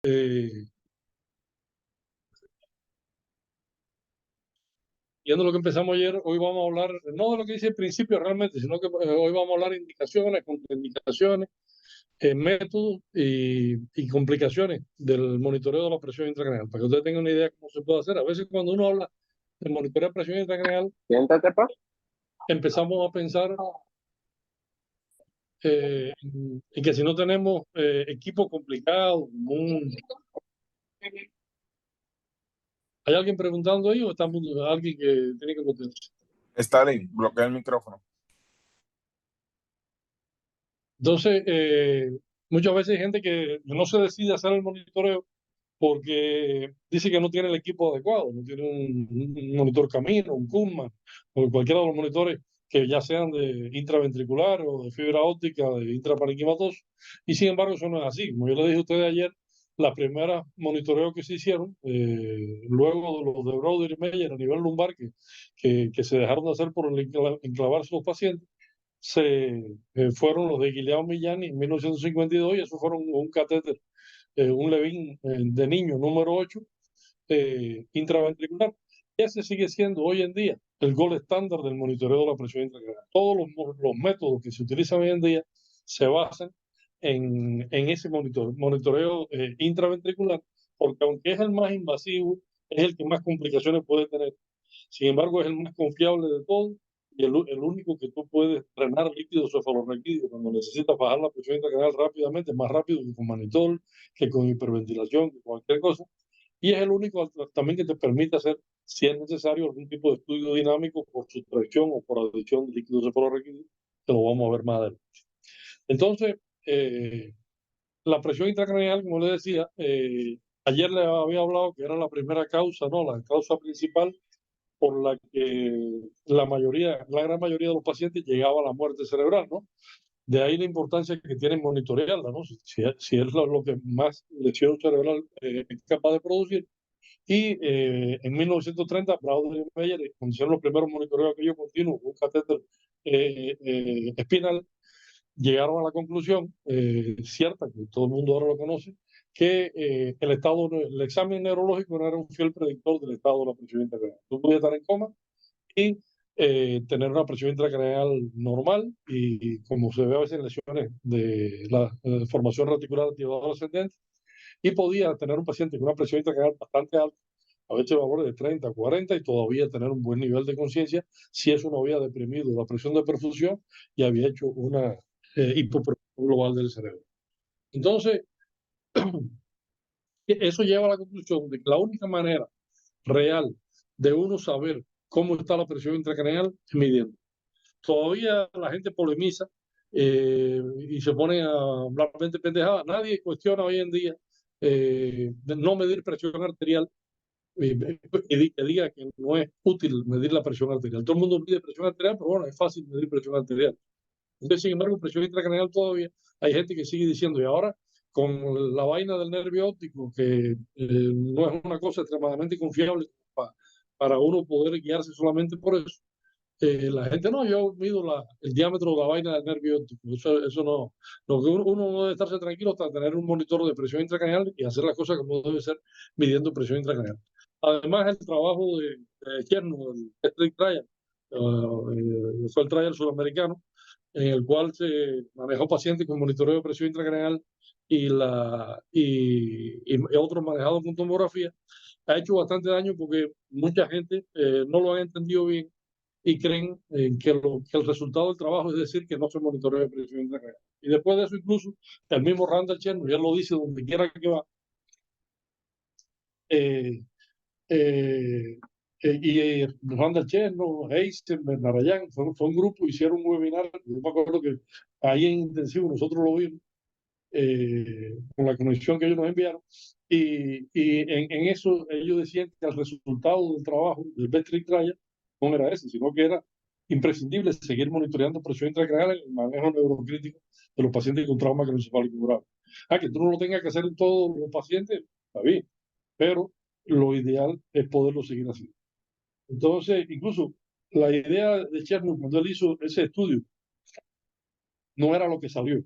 Eh, Yendo a lo que empezamos ayer, hoy vamos a hablar, no de lo que dice el principio realmente, sino que hoy vamos a hablar de indicaciones, contraindicaciones, métodos y complicaciones del monitoreo de la presión intracraneal, para que ustedes tengan una idea de cómo se puede hacer. A veces cuando uno habla de monitorear presión intracraneal, Siéntate, pa. empezamos a pensar en que si no tenemos equipo complicado, ¿hay alguien preguntando ahí o estamos alguien que tiene que contestar? Stalin, bloquea el micrófono. Entonces, muchas veces hay gente que no se decide hacer el monitoreo porque dice que no tiene el equipo adecuado, no tiene un monitor Camino, un Kuhlmann, o cualquiera de los monitores que ya sean de intraventricular o de fibra óptica, de intraparenquimatoso, y sin embargo eso no es así. Como yo le dije a ustedes ayer, las primeras monitoreos que se hicieron, luego de los de Browder y Meyer a nivel lumbar, que se dejaron de hacer por enclavarse los pacientes, fueron los de Guillain Millán en 1952 y esos fueron un catéter, un Levin de niño número 8 intraventricular. Ese sigue siendo hoy en día el gold estándar del monitoreo de la presión intracraneal. Todos los métodos que se utilizan hoy en día se basan en ese monitoreo intraventricular, porque aunque es el más invasivo, es el que más complicaciones puede tener. Sin embargo, es el más confiable de todos y el único que tú puedes drenar líquido cefalorraquídeo cuando necesitas bajar la presión intracraneal rápidamente, más rápido que con manitol, que con hiperventilación, que cualquier cosa. Y es el único también que te permite hacer, si es necesario, algún tipo de estudio dinámico por sustracción o por adición de líquido cefalorraquídeo, que lo vamos a ver más adelante. Entonces, la presión intracraneal, como le decía, ayer le había hablado que era la primera causa, ¿no? La causa principal por la que la gran mayoría de los pacientes llegaba a la muerte cerebral, ¿no? De ahí la importancia que tiene monitorearla, ¿no? Si es lo que más lesión cerebral es capaz de producir. Y en 1930, Browder y Meyer, cuando hicieron los primeros monitoreos aquellos continuos, un catéter espinal, llegaron a la conclusión, cierta, que todo el mundo ahora lo conoce, que el examen neurológico no era un fiel predictor del estado de la presión intracraneal. Tú podías estar en coma y tener una presión intracraneal normal y como se ve a veces en lesiones de la formación reticular activadora ascendente, y podía tener un paciente con una presión intracraneal bastante alta, a veces valores de 30, 40 y todavía tener un buen nivel de conciencia si eso no había deprimido la presión de perfusión y había hecho una hipopresión global del cerebro. Entonces, eso lleva a la conclusión de que la única manera real de uno saber cómo está la presión intracraneal es midiendo. Todavía la gente polemiza y se pone a hablar mente pendejada. Nadie cuestiona hoy en día de no medir presión arterial que diga que no es útil medir la presión arterial. Todo el mundo mide presión arterial, pero bueno, es fácil medir presión arterial. Entonces, sin embargo, presión intracraneal todavía hay gente que sigue diciendo, y ahora con la vaina del nervio óptico, que no es una cosa extremadamente confiable para uno poder guiarse solamente por eso, la gente no, yo mido el diámetro de la vaina del nervio óptico. Eso no. Lo que uno no debe estarse tranquilo hasta tener un monitor de presión intracraneal y hacer las cosas como debe ser, midiendo presión intracraneal. Además, el trabajo de Chernow, el Street Trial, fue el trial sudamericano, en el cual se manejó pacientes con monitoreo de presión intracraneal y otros manejados con tomografía, ha hecho bastante daño porque mucha gente no lo ha entendido bien y creen que el resultado del trabajo es decir que no se monitorea de presión intracraneal. Y después de eso, incluso, el mismo Randall Chernow ya lo dice donde quiera que va. Eh, eh, Randall Chernow, Heisenberg, Narayan, fue un grupo, hicieron un webinar, yo me acuerdo que ahí en intensivo nosotros lo vimos, con la conexión que ellos nos enviaron, y en eso ellos decían que el resultado del trabajo del Betrick Trial no era ese, sino que era imprescindible seguir monitoreando presión intracraneal en el manejo neurocrítico de los pacientes con trauma craneoencefálico grave. Que tú no lo tengas que hacer en todos los pacientes, está bien, pero lo ideal es poderlo seguir haciendo. Entonces, incluso la idea de Chernow cuando él hizo ese estudio no era lo que salió.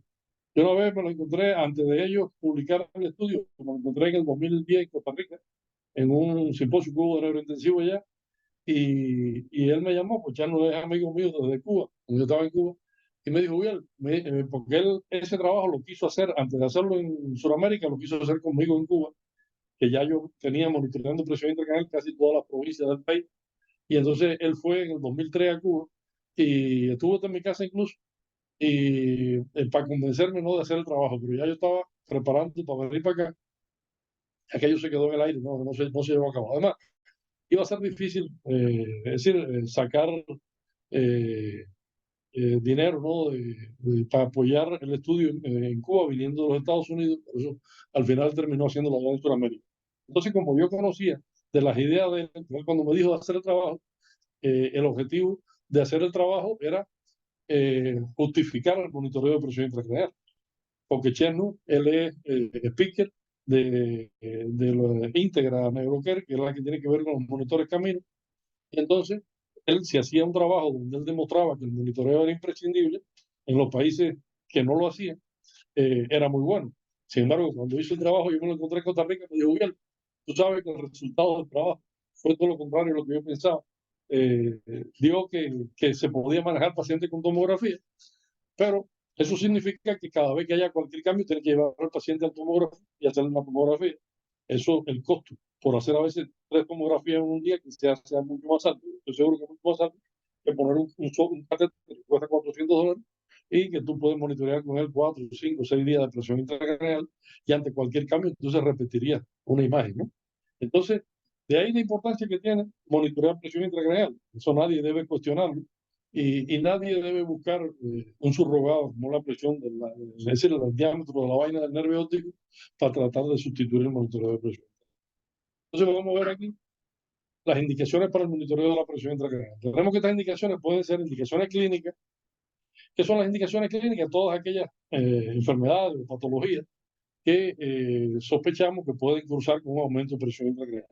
Yo una vez me lo encontré, antes de ellos publicar el estudio, me lo encontré en el 2010 en Costa Rica, en un simposio que hubo de neurointensivo allá, y él me llamó, pues ya no es amigo mío desde Cuba, cuando yo estaba en Cuba, y me dijo, bien, porque él ese trabajo lo quiso hacer, antes de hacerlo en Sudamérica, lo quiso hacer conmigo en Cuba, que ya yo tenía monitoreando presión intracranial casi todas las provincias del país, y entonces él fue en el 2003 a Cuba, y estuvo en mi casa incluso, y para convencerme no de hacer el trabajo, pero ya yo estaba preparando para venir para acá, aquello se quedó en el aire, no se llevó a cabo. Además, iba a ser difícil, es decir, sacar eh, dinero, ¿no? Para apoyar el estudio en Cuba, viniendo de los Estados Unidos, por eso al final terminó haciendo la en Sudamérica. Entonces, como yo conocía de las ideas de él, cuando me dijo de hacer el trabajo, el objetivo de hacer el trabajo era justificar el monitoreo de presión intracraneal, porque Cherno, él es speaker de lo Integra Neurocare, que es la que tiene que ver con los monitores caminos. Y entonces, él se hacía un trabajo donde él demostraba que el monitoreo era imprescindible en los países que no lo hacían, era muy bueno. Sin embargo, cuando hizo el trabajo, yo me lo encontré en Costa Rica, me dijo, bien, tú sabes que el resultado del trabajo fue todo lo contrario a lo que yo pensaba. Digo que se podía manejar pacientes con tomografía, pero eso significa que cada vez que haya cualquier cambio, tiene que llevar al paciente al tomógrafo y hacerle una tomografía. Eso, el costo por hacer a veces 3 tomografías en un día, que sea mucho más alto. Estoy seguro que es mucho más alto que poner un catéter que cuesta $400 y que tú puedes monitorear con él 4, 5, 6 días de presión intracraneal y ante cualquier cambio, entonces repetiría una imagen, ¿no? Entonces, de ahí la importancia que tiene monitorear presión intracraneal. Eso nadie debe cuestionarlo. Y nadie debe buscar un subrogado como la presión, es decir, el diámetro de la vaina del nervio óptico para tratar de sustituir el monitoreo de presión. Entonces vamos a ver aquí las indicaciones para el monitoreo de la presión intracraneal. Tenemos que estas indicaciones pueden ser indicaciones clínicas. ¿Qué son las indicaciones clínicas? Todas aquellas enfermedades o patologías que sospechamos que pueden cursar con un aumento de presión intracraneal.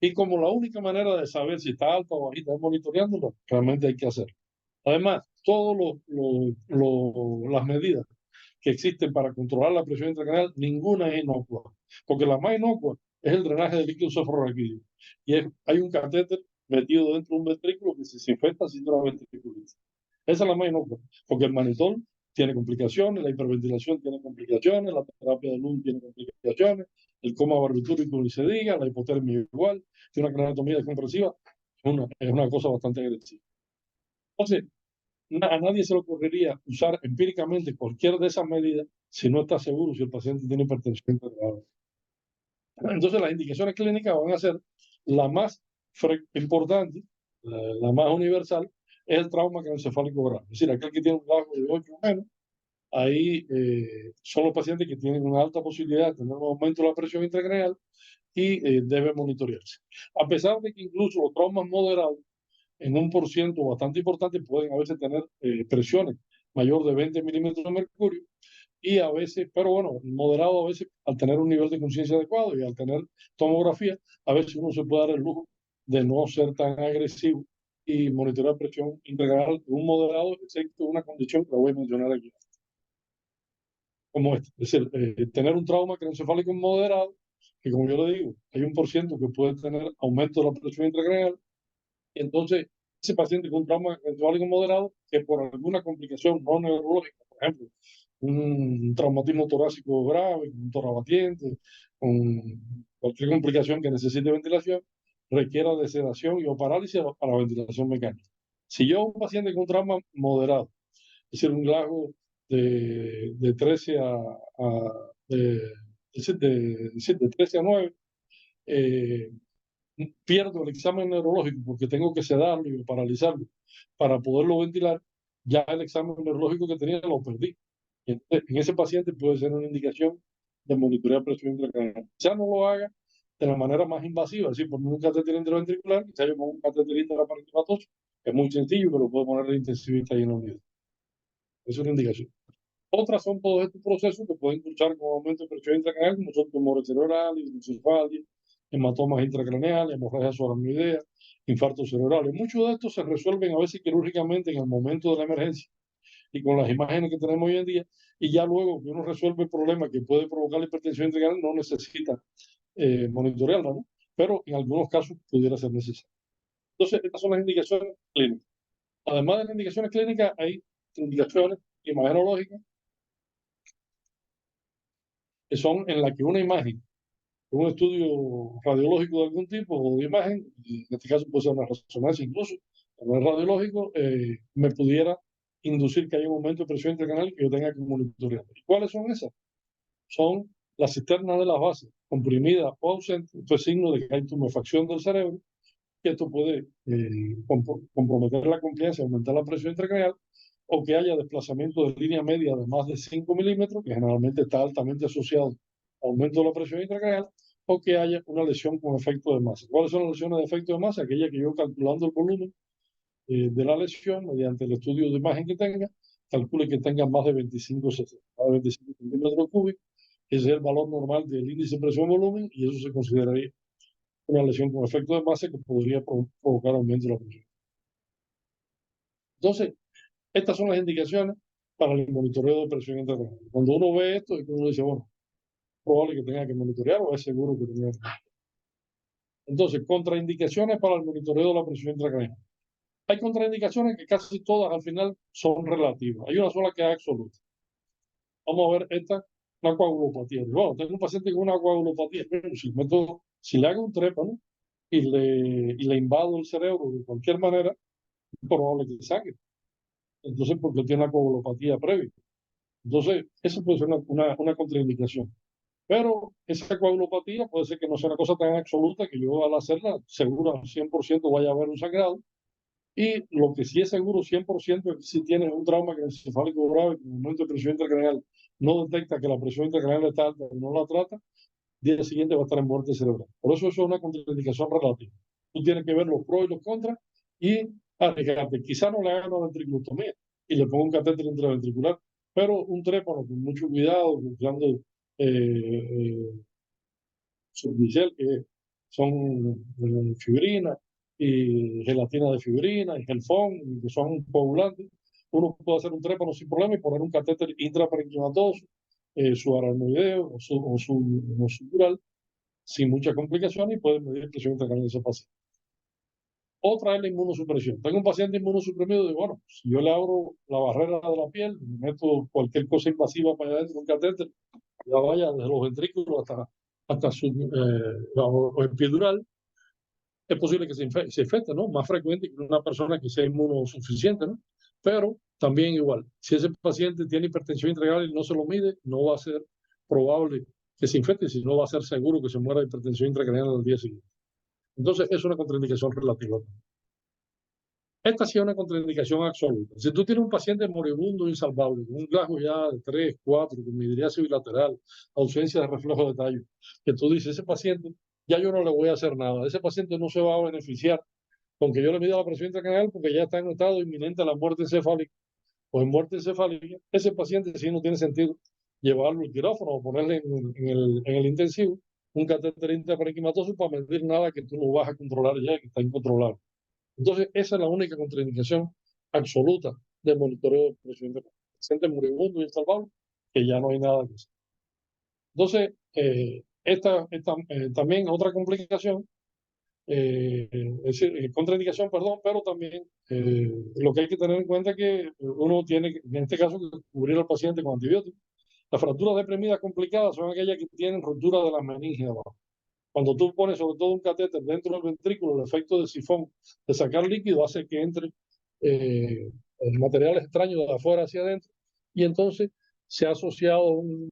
Y como la única manera de saber si está alta o bajita es monitoreándolo, realmente hay que hacerlo. Además, todas las medidas que existen para controlar la presión intracraneal, ninguna es inocua, porque la más inocua es el drenaje de líquido cefalorraquídeo. Hay un catéter metido dentro de un ventrículo que se desinfecta haciendo la ventriculitis. Esa es la más inocua, porque el manitol tiene complicaciones, la hiperventilación tiene complicaciones, la terapia de luz tiene complicaciones, el coma barbitúrico ni se diga, la hipotermia igual, tiene una craniotomía descompresiva, es una cosa bastante agresiva. Entonces, a nadie se le ocurriría usar empíricamente cualquier de esas medidas si no está seguro si el paciente tiene hipertensión grave. Entonces, las indicaciones clínicas van a ser la más importante, la más universal, es el trauma craneoencefálico grave. Es decir, aquel que tiene un largo de 8 o menos, ahí son los pacientes que tienen una alta posibilidad de tener un aumento de la presión intracraneal y deben monitorearse. A pesar de que incluso los traumas moderados, en un por ciento bastante importante, pueden a veces tener presiones mayor de 20 milímetros de mercurio y a veces, pero bueno, moderado a veces, al tener un nivel de conciencia adecuado y al tener tomografía, a veces uno se puede dar el lujo de no ser tan agresivo y monitorear presión integral un moderado, excepto una condición que la voy a mencionar aquí, como esta. Es decir, tener un trauma craneoencefálico moderado, que como yo le digo, hay un por ciento que puede tener aumento de la presión intracraneal. Entonces, ese paciente con trauma eventual moderado, que por alguna complicación no neurológica, por ejemplo, un traumatismo torácico grave, un torabatiente, con cualquier complicación que necesite ventilación, requiera de sedación y o parálisis para ventilación mecánica. Si yo un paciente con trauma moderado, es decir, un Glasgow de 13 de 13 a 9, pierdo el examen neurológico porque tengo que sedarlo y paralizarlo para poderlo ventilar, ya el examen neurológico que tenía lo perdí. Entonces, en ese paciente puede ser una indicación de monitorear presión intracraneal. Ya no lo haga de la manera más invasiva, es decir, por un catéter intraventricular, quizá yo pongo un catéter intraparenquimatoso, es muy sencillo, que lo puedo poner el intensivista ahí en la unidad. Es una indicación. Otras son todos estos procesos que pueden cursar con aumento de presión intracraneal, como son tumores cerebrales, hidrocefalia, hematomas intracraneales, hemorragia subaracnoidea, infartos cerebrales. Muchos de estos se resuelven a veces quirúrgicamente en el momento de la emergencia, y con las imágenes que tenemos hoy en día, y ya luego que uno resuelve el problema que puede provocar la hipertensión intracraneal, no necesita monitorearla, ¿no? Pero en algunos casos pudiera ser necesario. Entonces, estas son las indicaciones clínicas. Además de las indicaciones clínicas, hay indicaciones imagenológicas que son en las que una imagen, un estudio radiológico de algún tipo o de imagen, en este caso puede ser una resonancia incluso, pero el radiológico, me pudiera inducir que haya un aumento de presión intracraneal y que yo tenga que monitorear. ¿Y cuáles son esas? Son las cisternas de las bases, comprimidas o ausentes. Esto es signo de que hay tumefacción del cerebro, que esto puede comprometer la confianza, aumentar la presión intracraneal, o que haya desplazamiento de línea media de más de 5 milímetros, que generalmente está altamente asociado a aumento de la presión intracraneal, o que haya una lesión con efecto de masa. ¿Cuáles son las lesiones de efecto de masa? Aquella que yo, calculando el volumen de la lesión, mediante el estudio de imagen que tenga, calcule que tenga más de 25 centímetros cúbicos. Ese es el valor normal del índice de presión-volumen, y eso se consideraría una lesión con efecto de masa que podría provocar aumento de la presión. Entonces, estas son las indicaciones para el monitoreo de presión intracraneal. Cuando uno ve esto, uno dice, bueno, es probable que tenga que monitorear o es seguro que tenga que monitorear. Entonces, contraindicaciones para el monitoreo de la presión intracraneal. Hay contraindicaciones que casi todas al final son relativas. Hay una sola que es absoluta. Vamos a ver esta, una coagulopatía. Bueno, tengo un paciente con una coagulopatía. Si le hago un trépano y le invado el cerebro de cualquier manera, es probable que sangre. Entonces, porque tiene una coagulopatía previa. Entonces, eso puede ser una contraindicación. Pero esa coagulopatía puede ser que no sea una cosa tan absoluta que yo al hacerla, seguro al 100% vaya a haber un sangrado. Y lo que sí es seguro 100% es que si tienes un trauma encefálico grave, en el momento de presión intracraneal no detecta que la presión intracraneal está alta y no la trata, el día siguiente va a estar en muerte cerebral. Por eso es una contraindicación relativa. Tú tienes que ver los pros y los contras y arriesgarte. Quizá no le hagan una ventriculotomía y le ponga un catéter intraventricular, pero un trépano con mucho cuidado, usando Subdicel, que son fibrina y gelatina de fibrina y gelfón, que son coagulantes. Uno puede hacer un trépano sin problema y poner un catéter intraparenquimatoso, su aranoideo o su sutural, sin muchas complicaciones, y puede medir presión intracraneal de ese paciente. Otra es la inmunosupresión. Tengo un paciente inmunosuprimido, digo, bueno, si yo le abro la barrera de la piel, me meto cualquier cosa invasiva para allá dentro de un catéter, ya vaya desde los ventrículos hasta su o epidural, es posible que se infecte, ¿no? Más frecuente que una persona que sea inmunosuficiente, ¿no? Pero también igual, si ese paciente tiene hipertensión intracraneal y no se lo mide, no va a ser probable que se infecte, sino va a ser seguro que se muera de hipertensión intracraneal al día siguiente. Entonces, es una contraindicación relativa. Esta sí es una contraindicación absoluta. Si tú tienes un paciente moribundo insalvable, con un glasgo ya de 3, 4, con midriasis bilateral, ausencia de reflejo de tallo, que tú dices, ese paciente, ya yo no le voy a hacer nada, ese paciente no se va a beneficiar con que yo le mida la presión intracraneal porque ya está en un estado inminente a la muerte encefálica o en muerte encefálica, ese paciente sí no tiene sentido llevarlo al quirófano o ponerle en el intensivo un catéter intraparenquimatoso para medir nada que tú no vas a controlar ya, que está incontrolable. Entonces, esa es la única contraindicación absoluta del monitoreo de presión intracraneal. Paciente moribundo y insalvable, que ya no hay nada que hacer. Entonces, también otra complicación, es decir, contraindicación, perdón, pero también lo que hay que tener en cuenta es que uno tiene, en este caso, que cubrir al paciente con antibióticos. Las fracturas deprimidas complicadas son aquellas que tienen rotura de las meninges abajo. Cuando tú pones sobre todo un catéter dentro del ventrículo, el efecto de sifón de sacar líquido hace que entre materiales extraños de afuera hacia adentro, y entonces se ha asociado un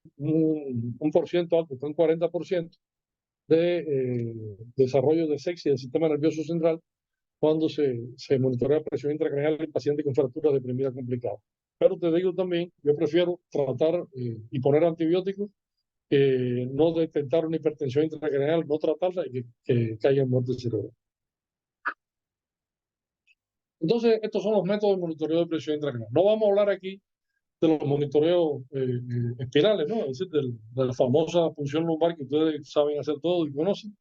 por ciento alto, un 40% de desarrollo de sepsis del sistema nervioso central cuando se monitorea presión intracraneal en pacientes con fracturas deprimidas complicadas. Pero te digo también, yo prefiero tratar y poner antibióticos, no detectar una hipertensión intracraneal, no tratarla y que caiga en muerte cerebral. Entonces, estos son los métodos de monitoreo de presión intracraneal. No vamos a hablar aquí de los monitoreos espirales, ¿no? Es decir, de la famosa punción lumbar que ustedes saben hacer todo y conocen.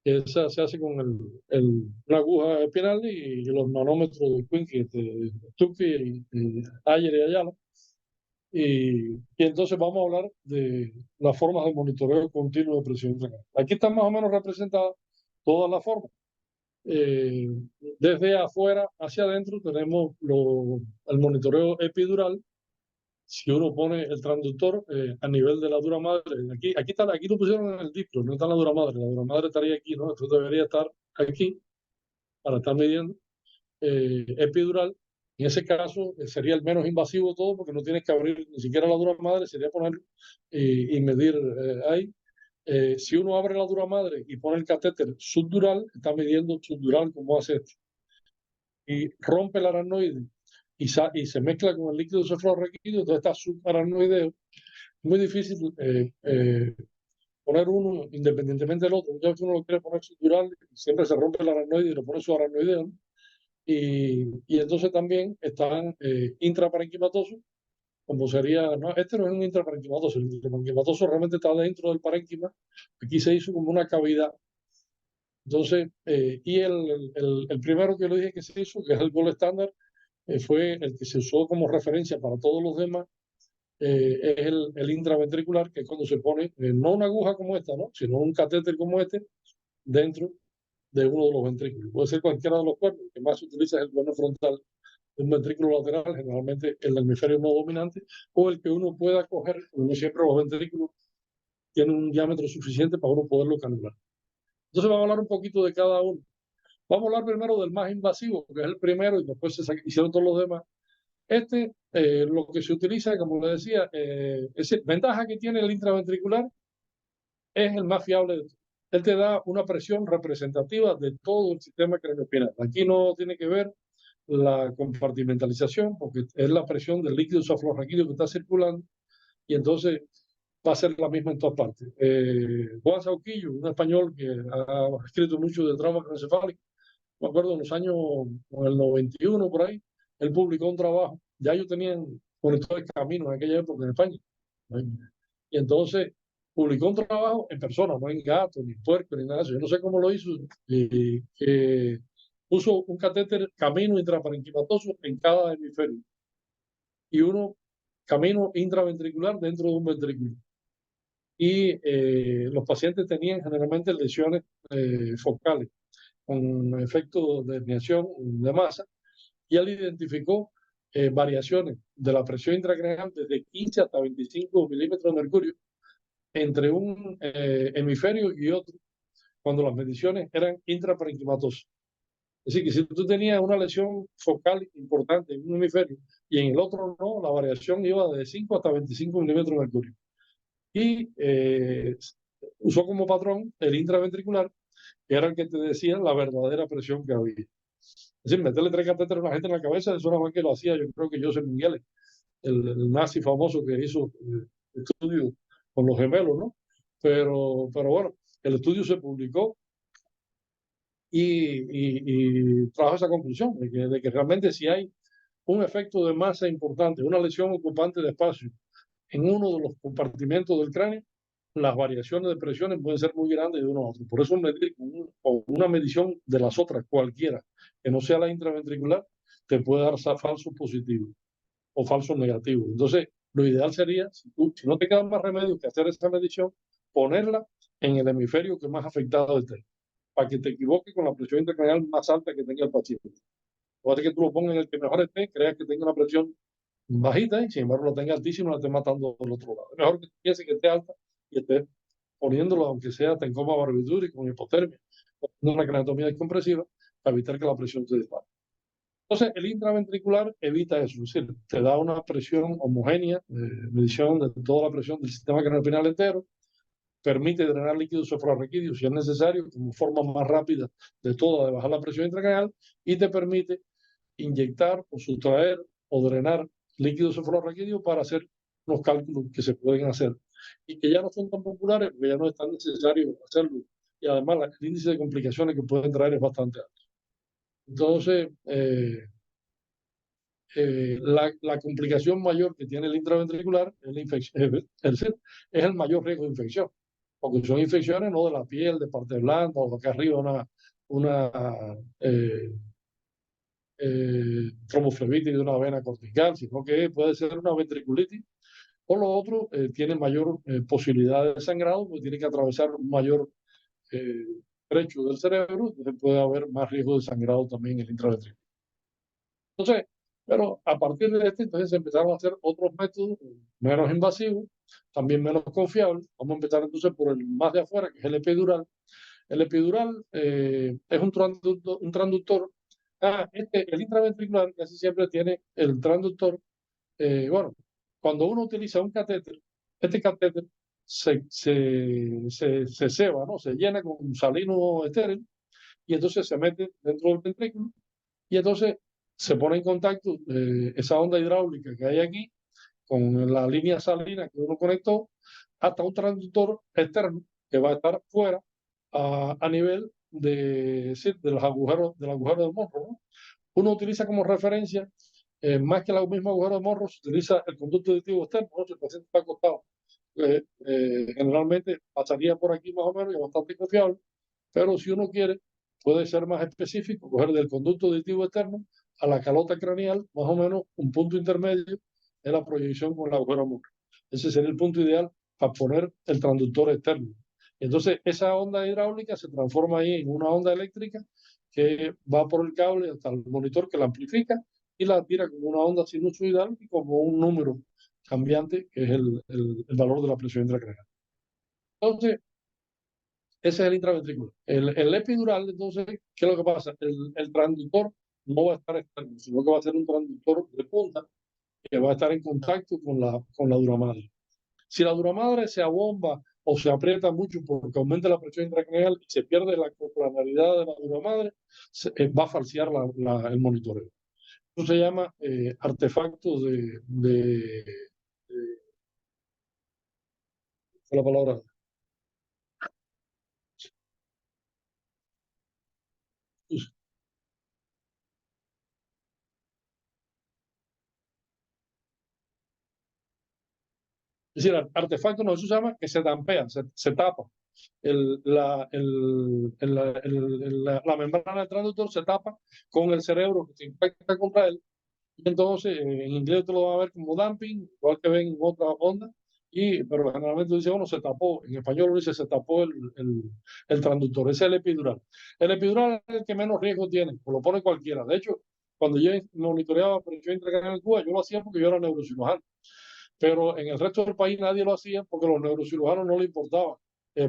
Esa se hace con una aguja espinal y los manómetros de Quincy, Stucky y Ayer y Ayala. Y entonces vamos a hablar de las formas de monitoreo continuo de presión intracranial. Aquí están más o menos representadas todas las formas. Eh, Desde afuera hacia adentro tenemos el monitoreo epidural. Si uno pone el transductor a nivel de la dura madre, aquí lo pusieron en el disco, no está en la dura madre estaría aquí, ¿no? Esto debería estar aquí para estar midiendo. Epidural, en ese caso sería el menos invasivo de todo porque no tienes que abrir ni siquiera la dura madre, sería ponerlo y medir ahí. Si uno abre la dura madre y pone el catéter subdural, está midiendo subdural como hace esto, y rompe el aracnoide y se mezcla con el líquido cefalorraquídeo, entonces está subaracnoideo. Muy difícil poner uno independientemente del otro. Ya que uno lo quiere poner subdural, siempre se rompe el aracnoide y lo pone subaracnoideo, ¿no? Y entonces también están intraparenquimatosos, como sería, no, este no es un intraparenquimatoso, el intraparenquimatoso realmente está dentro del parénquima, aquí se hizo como una cavidad. Entonces, y el primero que yo le dije que se hizo, que es el gold estándar, fue el que se usó como referencia para todos los demás, es el intraventricular, que es cuando se pone no una aguja como esta, ¿no? Sino un catéter como este dentro de uno de los ventrículos. Puede ser cualquiera de los cuernos, el que más se utiliza es el cuerno frontal, un ventrículo lateral, generalmente el hemisferio no dominante, o el que uno pueda coger, no siempre los ventrículos tienen un diámetro suficiente para uno poderlo canular. Entonces vamos a hablar un poquito de cada uno. Vamos a hablar primero del más invasivo, que es el primero, y después se hicieron todos los demás. Lo que se utiliza, como le decía, es ventaja que tiene el intraventricular, es el más fiable de todos. Él te da una presión representativa de todo el sistema craneoespinal. Aquí no tiene que ver la compartimentalización, porque es la presión del líquido cefalorraquídeo que está circulando, y entonces va a ser la misma en todas partes. Juan Sauquillo, un español que ha escrito mucho de trauma craneoencefálico, me acuerdo en los años, en el 91 por ahí, él publicó un trabajo, ya ellos tenían conectores caminos en aquella época en España, ¿no? Y entonces publicó un trabajo en persona, no en gato, ni en puerco, ni nada de eso. Yo no sé cómo lo hizo, que puso un catéter camino intraparenquimatoso en cada hemisferio y uno camino intraventricular dentro de un ventrículo. Y los pacientes tenían generalmente lesiones focales con efecto de herniación de masa, y él identificó variaciones de la presión intracraneal desde 15 hasta 25 milímetros de mercurio entre un hemisferio y otro, cuando las mediciones eran intraparenquimatosas. Es decir, que si tú tenías una lesión focal importante en un hemisferio y en el otro no, la variación iba de 5 hasta 25 milímetros de mercurio. Y usó como patrón el intraventricular, que era el que te decía la verdadera presión que había. Es decir, meterle 3 catéteres a una gente en la cabeza, eso era más que lo hacía, yo creo que Joseph Mengele, el nazi famoso que hizo estudios con los gemelos, ¿no? Pero bueno, el estudio se publicó y trajo esa conclusión de que realmente si hay un efecto de masa importante, una lesión ocupante de espacio en uno de los compartimentos del cráneo, las variaciones de presiones pueden ser muy grandes de uno a otro. Por eso medir con una medición de las otras, cualquiera, que no sea la intraventricular, te puede dar falsos positivos o falsos negativos. Entonces, lo ideal sería, si no te queda más remedio que hacer esa medición, ponerla en el hemisferio que más afectado esté, para que te equivoques con la presión intracraneal más alta que tenga el paciente. Puede que tú lo pongas en el que mejor esté, creas que tenga una presión bajita y sin embargo lo tenga altísimo y la esté matando del otro lado. Es mejor que piense que esté alta y esté poniéndolo, aunque sea en coma barbitura y con hipotermia, una craneotomía descompresiva, para evitar que la presión se dispare. Entonces, el intraventricular evita eso, es decir, te da una presión homogénea, medición de toda la presión del sistema craneoespinal entero, permite drenar líquido cefalorraquídeo si es necesario, como forma más rápida de toda de bajar la presión intracraneal, y te permite inyectar o sustraer o drenar líquido cefalorraquídeo para hacer los cálculos que se pueden hacer y que ya no son tan populares porque ya no es tan necesario hacerlo, y además el índice de complicaciones que pueden traer es bastante alto. Entonces, la complicación mayor que tiene el intraventricular es la infección, es el mayor riesgo de infección. porque son infecciones no de la piel, de parte blanda o de acá arriba una eh, tromboflebitis de una vena cortical, sino que puede ser una ventriculitis. O lo otro, tiene mayor posibilidad de sangrado, porque tiene que atravesar un mayor eh, trecho del cerebro, entonces puede haber más riesgo de sangrado también en el intraventrículo. Entonces, pero a partir de este, entonces se empezaron a hacer otros métodos menos invasivos, también menos confiables. Vamos a empezar entonces por el más de afuera, que es el epidural. El epidural es un transductor. El intraventricular casi siempre tiene el transductor. Bueno, cuando uno utiliza un catéter, este catéter se ceba, ¿no? Se llena con salino estéril y entonces se mete dentro del ventrículo y entonces se pone en contacto esa onda hidráulica que hay aquí con la línea salina que uno conectó hasta un transductor externo que va a estar fuera a nivel sí, de los agujeros, del agujero de morro, ¿no? Uno utiliza como referencia, más que el mismo agujero de morro, se utiliza el conducto auditivo externo, ¿no? Si el paciente está acostado. Generalmente pasaría por aquí más o menos y es bastante confiable, pero si uno quiere, puede ser más específico, coger del conducto auditivo externo a la calota craneal, más o menos un punto intermedio en la proyección con el agujero morro. Ese sería el punto ideal para poner el transductor externo. Entonces, esa onda hidráulica se transforma ahí en una onda eléctrica que va por el cable hasta el monitor que la amplifica y la tira como una onda sinusoidal y como un número cambiante, que es el valor de la presión intracraneal. Entonces, ese es el intraventricular. El epidural, entonces, ¿qué es lo que pasa? El transductor no va a estar externo, sino que va a ser un transductor de punta que va a estar en contacto con la dura madre. Si la dura madre se abomba o se aprieta mucho porque aumenta la presión intracraneal y se pierde la coplanaridad de la dura madre, va a falsear el monitoreo. Eso se llama artefactos de la palabra. Es decir, artefacto no, eso se llama que se dampea, se tapa. La membrana del transductor se tapa con el cerebro que se impacta contra él. Y entonces, en inglés te lo van a ver como dumping, igual que ven en otra onda. Pero generalmente dice, bueno, se tapó. En español lo dice, se tapó el transductor. Ese es el epidural. El epidural es el que menos riesgo tiene, pues lo pone cualquiera. De hecho, cuando yo monitoreaba presión intracraneal en Cuba, yo lo hacía porque yo era neurocirujano, pero en el resto del país nadie lo hacía porque a los neurocirujanos no les importaba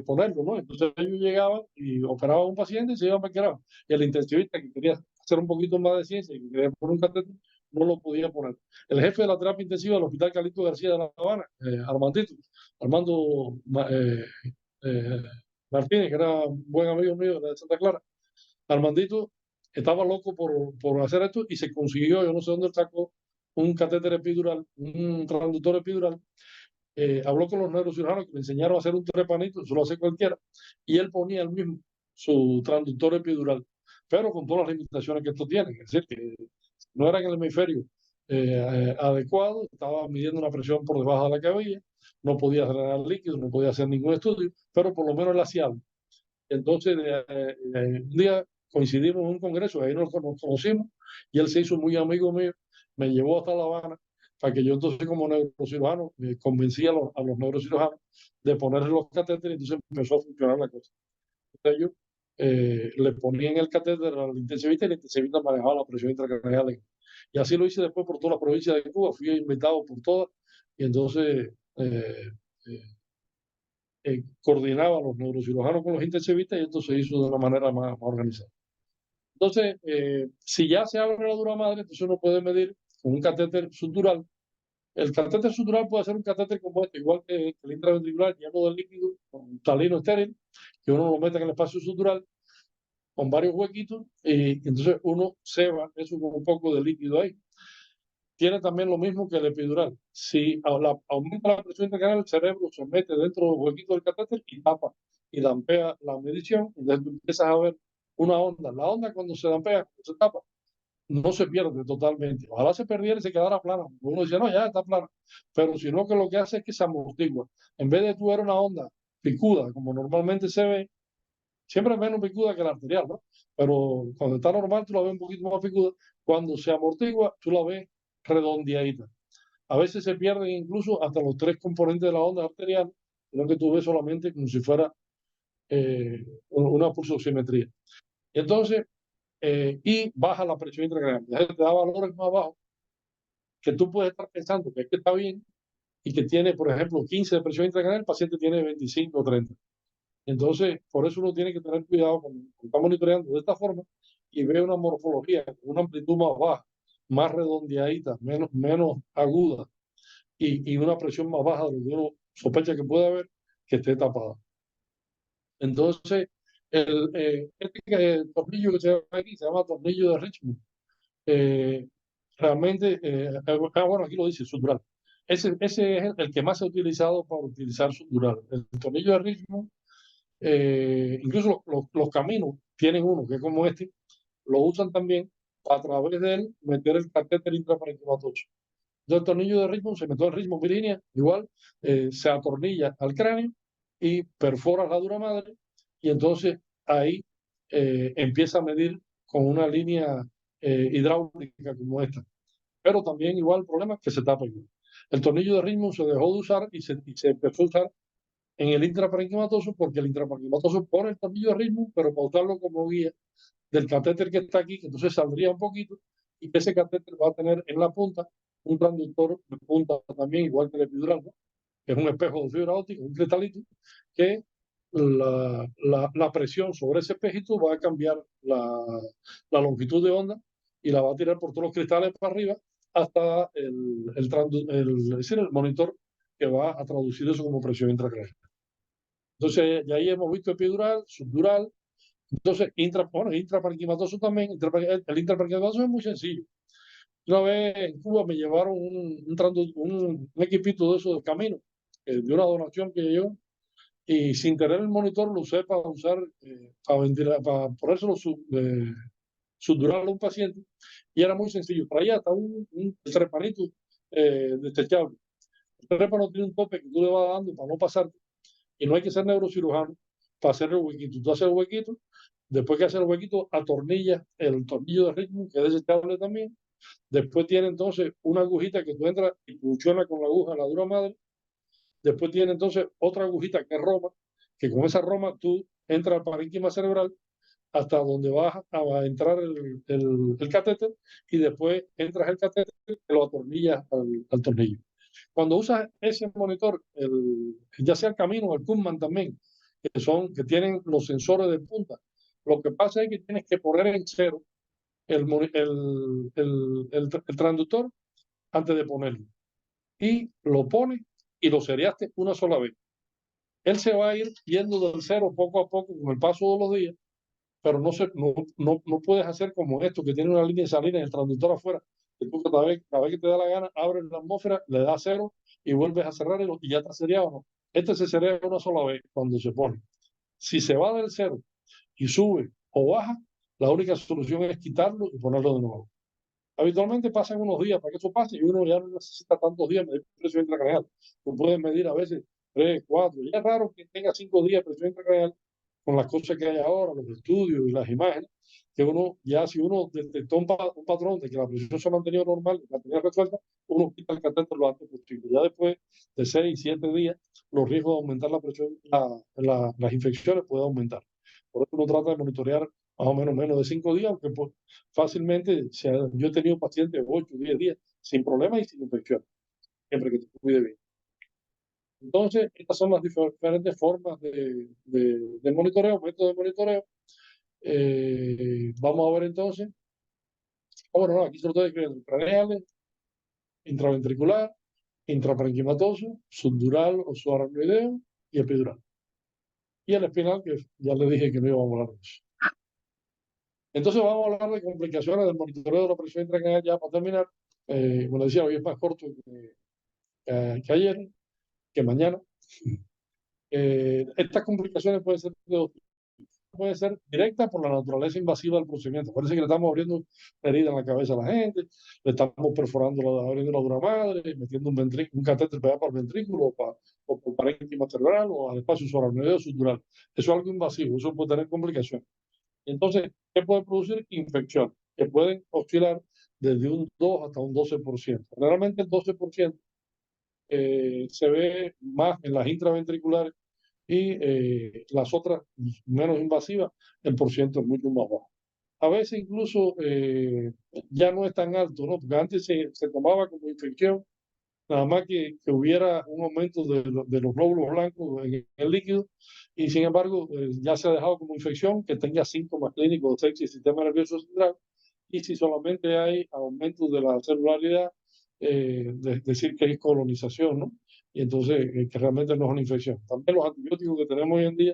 ponerlo, ¿no? Entonces ellos llegaban y operaban a un paciente y se iban para quedar. Y el intensivista que quería hacer un poquito más de ciencia y que quería poner un catéter, no lo podía poner. El jefe de la terapia intensiva del Hospital Calixto García de La Habana, Armando eh, Martínez, que era un buen amigo mío de Santa Clara, Armandito estaba loco por hacer esto y se consiguió, yo no sé dónde sacó, un catéter epidural, un transductor epidural. Habló con los neurocirujanos que le enseñaron a hacer un trepanito, eso lo hace cualquiera, y él ponía el mismo, su transductor epidural, pero con todas las limitaciones que esto tiene, es decir, que no era en el hemisferio adecuado, estaba midiendo una presión por debajo de la que había, no podía drenar líquido, no podía hacer ningún estudio, pero por lo menos él hacía algo. Entonces, un día coincidimos en un congreso, ahí nos conocimos, y él se hizo muy amigo mío, me llevó hasta La Habana, para que yo entonces como neurocirujano convencí a los neurocirujanos de ponerle los catéteres, y entonces empezó a funcionar la cosa. Entonces yo le ponía en el catéter al intensivista y el intensivista manejaba la presión intracraneal. Y así lo hice después por toda la provincia de Cuba, fui invitado por todas, y entonces eh, coordinaba a los neurocirujanos con los intensivistas y esto se hizo de una manera más organizada. Entonces, si ya se abre la dura madre, entonces uno puede medir con un catéter sutural. El catéter sutural puede ser un catéter como este, igual que el intraventricular, lleno de líquido, con talino estéril, que uno lo mete en el espacio sutural con varios huequitos y entonces uno ceba eso con un poco de líquido ahí. Tiene también lo mismo que el epidural. Si aumenta la presión intracraneal, el cerebro se mete dentro del huequito del catéter y tapa y dampea la medición. Entonces tú empiezas a ver una onda. La onda cuando se dampea, cuando se tapa, no se pierde totalmente. Ojalá se perdiera y se quedara plana. Uno dice, no, ya está plana. Pero si no, que lo que hace es que se amortigua. En vez de tú ver una onda picuda, como normalmente se ve, siempre es menos picuda que la arterial, ¿no? Pero cuando está normal, tú la ves un poquito más picuda. Cuando se amortigua, tú la ves redondeadita. A veces se pierden incluso hasta los tres componentes de la onda arterial, sino que tú ves solamente como si fuera una pulsoximetría. Y entonces, y baja la presión intracraneal. Te da valores más bajos que tú puedes estar pensando que es que está bien y que tiene, por ejemplo, 15 de presión intracraneal, el paciente tiene 25 o 30. Entonces, por eso uno tiene que tener cuidado cuando está monitoreando de esta forma y ve una morfología con una amplitud más baja, más redondeadita, menos aguda y una presión más baja de lo que uno sospecha que puede haber, que esté tapada. Entonces, el tornillo que se llama aquí se llama tornillo de Richmond. Eh, realmente, bueno, aquí lo dice, sutural. Ese es el que más se ha utilizado para utilizar sutural. El tornillo de Richmond, incluso los caminos tienen uno que es como este, lo usan también a través de él meter el catéter intraparenquimatoso. Entonces, el tornillo de Richmond se metió en Richmond Virginia, igual se atornilla al cráneo y perfora la dura madre, y entonces ahí empieza a medir con una línea hidráulica como esta. Pero también igual el problema es que se tapa igual. El tornillo de Richmond se dejó de usar y se empezó a usar en el intraparenquimatoso porque el intraparenquimatoso pone el tornillo de Richmond, pero para usarlo como guía del catéter que está aquí, que entonces saldría un poquito, y que ese catéter va a tener en la punta un transductor de punta también, igual que el epidural, ¿no? Que es un espejo de fibra óptica, un cristalito, que la presión sobre ese espejito va a cambiar la longitud de onda y la va a tirar por todos los cristales para arriba hasta es decir, el monitor que va a traducir eso como presión intracraneal. Entonces, ya ahí hemos visto epidural, subdural. Entonces, intraparenquimatoso también. El intraparenquimatoso es muy sencillo. Una vez en Cuba me llevaron un equipito de esos de camino, de una donación que yo, y sin tener el monitor lo usé para usar, para ponérselo subdural a un paciente, y era muy sencillo. Traía hasta un trepanito desechable. El trépano tiene un tope que tú le vas dando para no pasarte, y no hay que ser neurocirujano para hacer el huequito. Tú haces el huequito, después que haces el huequito, atornillas el tornillo de ritmo, que es desechable también. Después tiene entonces una agujita que tú entras y funciona con la aguja en la dura madre. Después tiene entonces otra agujita que es Roma, que con esa Roma tú entras al parénquima cerebral hasta donde vas a entrar el catéter, y después entras el catéter y lo atornillas al tornillo. Cuando usas ese monitor, ya sea el Camino o el Kuhlmann también, que tienen los sensores de punta, lo que pasa es que tienes que poner en cero el transductor antes de ponerlo. Y lo pones y lo seriaste una sola vez. Él se va a ir yendo del cero poco a poco con el paso de los días, pero no puedes hacer como esto, que tiene una línea de salida en el transductor afuera, que tú cada vez que te da la gana, abres la atmósfera, le das cero y vuelves a cerrar y ya está seriado. ¿No? Este se sería una sola vez cuando se pone. Si se va del cero y sube o baja, la única solución es quitarlo y ponerlo de nuevo. Habitualmente pasan unos días para que eso pase y uno ya no necesita tantos días de presión intracraneal. Tú puedes medir a veces 3, 4. Ya es raro que tenga 5 días de presión intracraneal con las cosas que hay ahora, los estudios y las imágenes, que uno ya si uno detectó un patrón de que la presión se ha mantenido normal, la tenía resuelta, uno quita el catéter lo antes posible. Ya después de 6, 7 días, los riesgos de aumentar la presión, las infecciones pueden aumentar. Por eso uno trata de monitorear más o menos de 5 días, aunque pues, fácilmente yo he tenido pacientes 8, 10 días sin problemas y sin infección, siempre que te cuide bien. Entonces, estas son las diferentes formas de monitoreo, métodos de monitoreo. Vamos a ver entonces. Bueno, no, aquí se lo estoy escribiendo: craneales, intraventricular, intraparenquimatoso, subdural o subaracnoideo y epidural. Y el espinal, que ya le dije que no íbamos a hablar de eso. Entonces vamos a hablar de complicaciones del monitoreo de la presión intracraneal ya para terminar. Como decía, hoy es más corto que ayer, que mañana. Estas complicaciones pueden ser de dos tipos. puede ser directa por la naturaleza invasiva del procedimiento. Parece que le estamos abriendo una herida en la cabeza a la gente, le estamos perforando, abriendo la dura madre, metiendo un catéter para el ventrículo o por parénquima cerebral o al espacio subaracnoideo sutural. Eso es algo invasivo, eso puede tener complicaciones. Entonces, ¿qué puede producir? Infección, que pueden oscilar desde un 2 hasta un 12%. Generalmente el 12% se ve más en las intraventriculares y las otras menos invasivas, el porciento es mucho más bajo. A veces incluso ya no es tan alto, ¿no? Porque antes se tomaba como infección, nada más que hubiera un aumento de los glóbulos blancos en el líquido, y sin embargo ya se ha dejado como infección que tenga síntomas clínicos de sepsis y sistema nervioso central, y si solamente hay aumento de la celularidad, decir que hay colonización, ¿no? Y entonces que realmente no es una infección. También los antibióticos que tenemos hoy en día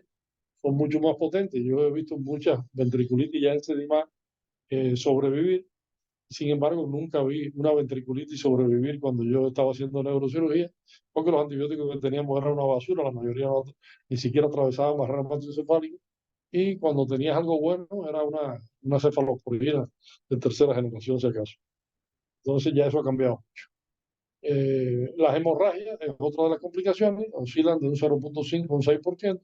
son mucho más potentes. Yo he visto muchas ventriculitis ya encedemadas sobrevivir. Sin embargo, nunca vi una ventriculitis sobrevivir cuando yo estaba haciendo neurocirugía, porque los antibióticos que teníamos eran una basura, la mayoría no, ni siquiera atravesaban barreras hematoencefálicas, y cuando tenías algo bueno era una cefalosporina de tercera generación, si acaso. Entonces ya eso ha cambiado. Las hemorragias es otra de las complicaciones, oscilan de un 0.5 a un 6%.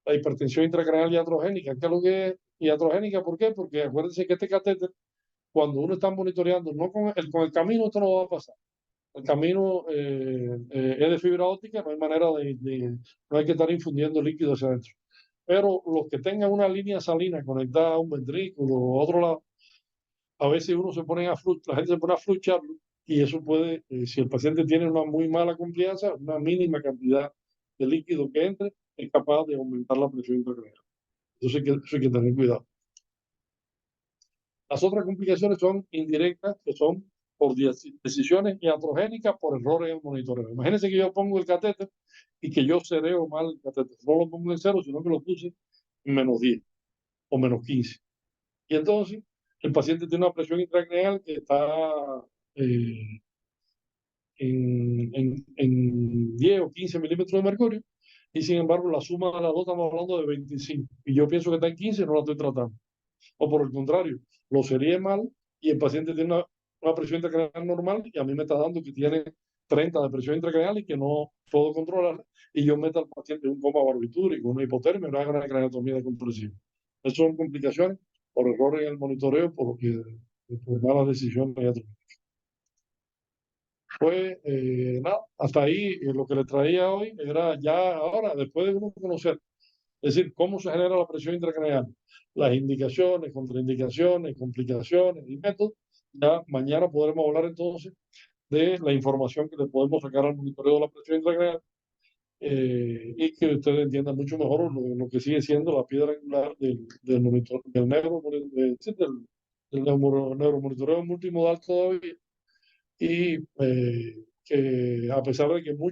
La hipertensión intracraneal iatrogénica, ¿qué es lo que es iatrogénica? ¿Por qué? Porque acuérdense que este catéter, cuando uno está monitoreando, no con el camino esto no va a pasar. El camino es de fibra óptica, no hay manera no hay que estar infundiendo líquido hacia adentro. Pero los que tengan una línea salina conectada a un ventrículo o a otro lado, a veces uno se pone la gente se pone a flucharlo, y eso puede, si el paciente tiene una muy mala confianza, una mínima cantidad de líquido que entre, es capaz de aumentar la presión intracraneal. Entonces eso hay que tener cuidado. Las otras complicaciones son indirectas, que son por decisiones iatrogénicas por errores en el monitoreo. Imagínense que yo pongo el catéter y que yo cereo mal el catéter. No lo pongo en 0, sino que lo puse en -10 o -15. Y entonces el paciente tiene una presión intracraneal que está eh, en 10 o 15 milímetros de mercurio, y sin embargo la suma de las dos estamos hablando de 25. Y yo pienso que está en 15 y no la estoy tratando. O por el contrario, lo sería mal y el paciente tiene una presión intracraneal normal y a mí me está dando que tiene 30 de presión intracraneal y que no puedo controlarla, y yo meto al paciente en un coma barbitúrico, una hipotermia, una craneotomía de compresión. Esas son complicaciones por errores en el monitoreo, por malas decisiones. Pues nada, hasta ahí lo que le traía hoy era ya ahora, después de uno conocer, es decir, cómo se genera la presión intracraneal, las indicaciones, contraindicaciones, complicaciones y métodos. Ya mañana podremos hablar entonces de la información que le podemos sacar al monitoreo de la presión intracraneal, y que ustedes entiendan mucho mejor lo que sigue siendo la piedra angular del monitor, del neuromonitoreo multimodal todavía, y que a pesar de que muchos